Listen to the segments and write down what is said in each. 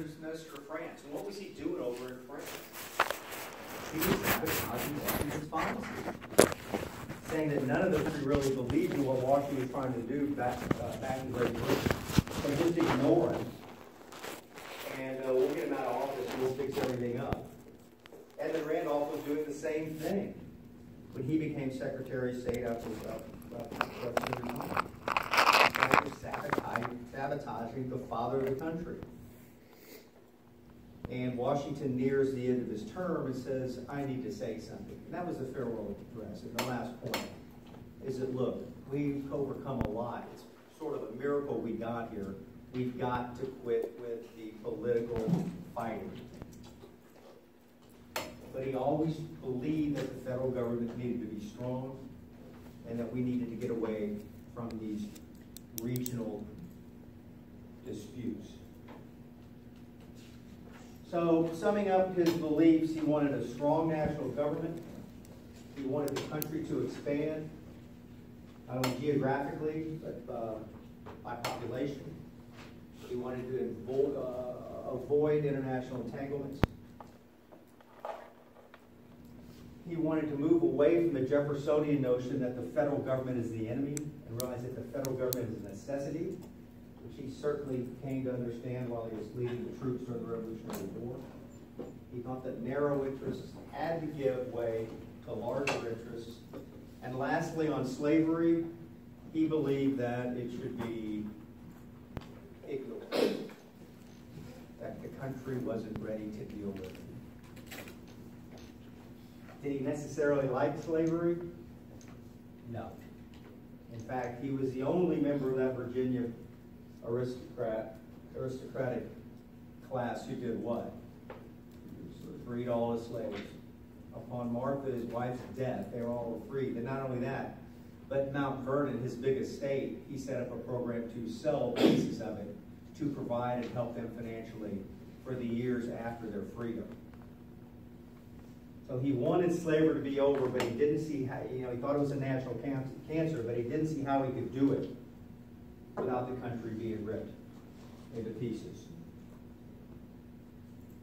Minister of France. And what was he doing over in France? He was sabotaging Washington's policy, saying that none of them really believed in what Washington was trying to do back in Great Britain. So just ignore him, and we'll get him out of office and we'll fix everything up. Edmund Randolph was doing the same thing when he became Secretary of State after President Obama. He was sabotaging the father of the country. And Washington nears the end of his term and says, I need to say something. And that was the farewell address. And the last point is that, look, we've overcome a lot. It's sort of a miracle we got here. We've got to quit with the political fighting. But he always believed that the federal government needed to be strong and that we needed to get away from these regional disputes. So, summing up his beliefs, he wanted a strong national government. He wanted the country to expand, not only geographically, but by population. He wanted to avoid international entanglements. He wanted to move away from the Jeffersonian notion that the federal government is the enemy and realize that the federal government is a necessity, which he certainly came to understand while he was leading the troops during the Revolutionary War. He thought that narrow interests had to give way to larger interests. And lastly, on slavery, he believed that it should be ignored, that the country wasn't ready to deal with it. Did he necessarily like slavery? No. In fact, he was the only member of that Virginia aristocratic class who did what? Freed all his slaves. Upon Martha, his wife's death, they were all freed. And not only that, but Mount Vernon, his big estate, he set up a program to sell pieces of it to provide and help them financially for the years after their freedom. So he wanted slavery to be over, but he didn't see how, he thought it was a national cancer, but he didn't see how he could do it without the country being ripped into pieces.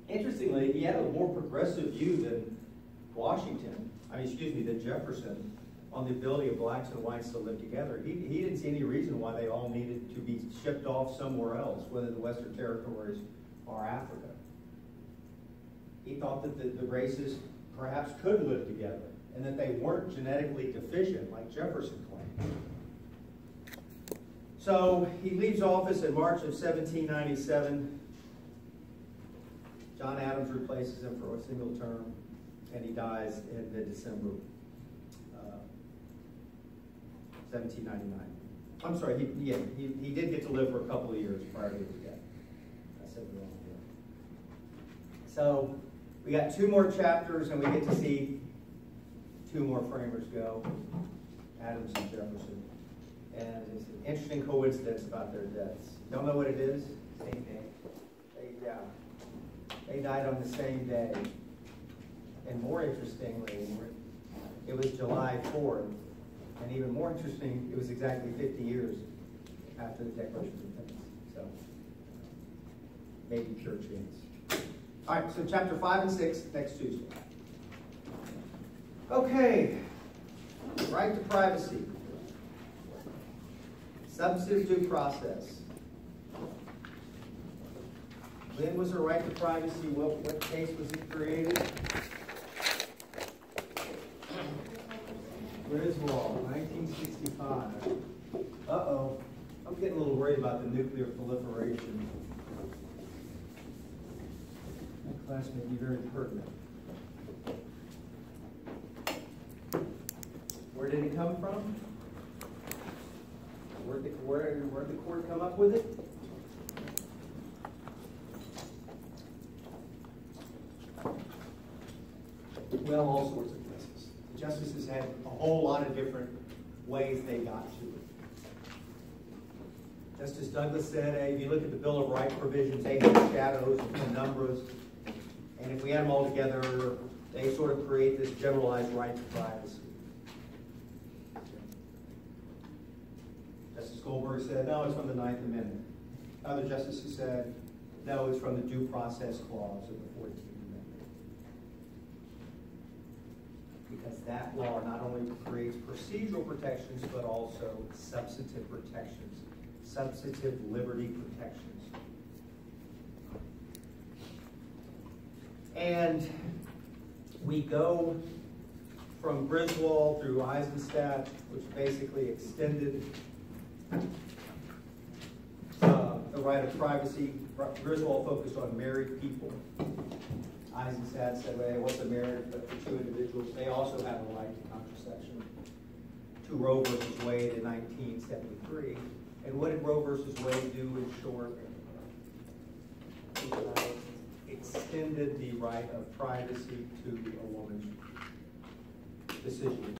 Interestingly, he had a more progressive view than than Jefferson on the ability of blacks and whites to live together. He didn't see any reason why they all needed to be shipped off somewhere else, whether the Western Territories or Africa. He thought that the races perhaps could live together and that they weren't genetically deficient like Jefferson claimed. So he leaves office in March of 1797. John Adams replaces him for a single term, and he dies in mid-December 1799. I'm sorry, he did get to live for a couple of years prior to his death. I said the wrong year. So we got 2 more chapters, and we get to see 2 more framers go, Adams and Jefferson. And it's an interesting coincidence about their deaths. Don't know what it is? Same day. They died on the same day. And more interestingly, it was July 4th. And even more interesting, it was exactly 50 years after the Declaration of Independence. So, maybe pure chance. All right, so chapter 5 and 6 next Tuesday. Okay, right to privacy. Substantive due process. When was the right to privacy? What case was it created? Griswold, 1965. Uh-oh. I'm getting a little worried about the nuclear proliferation. That class may be very pertinent. Where did it come from? Where'd the court come up with it? Well, all sorts of places. The justices had a whole lot of different ways they got to it. Justice Douglas said, hey, if you look at the Bill of Rights provisions, they have shadows and penumbras, and if we add them all together, they sort of create this generalized right to privacy. Justice Goldberg said, no, it's from the 9th Amendment. Other justices said, No, it's from the due process clause of the 14th Amendment. Because that law not only creates procedural protections, but also substantive protections, substantive liberty protections. And we go from Griswold through Eisenstadt, which basically extended the right of privacy. Griswold focused on married people. Eisenstadt said, well, what's a marriage but for two individuals? They also have a right to contraception. To Roe versus Wade in 1973. And what did Roe versus Wade do in short? It extended the right of privacy to a woman's decision.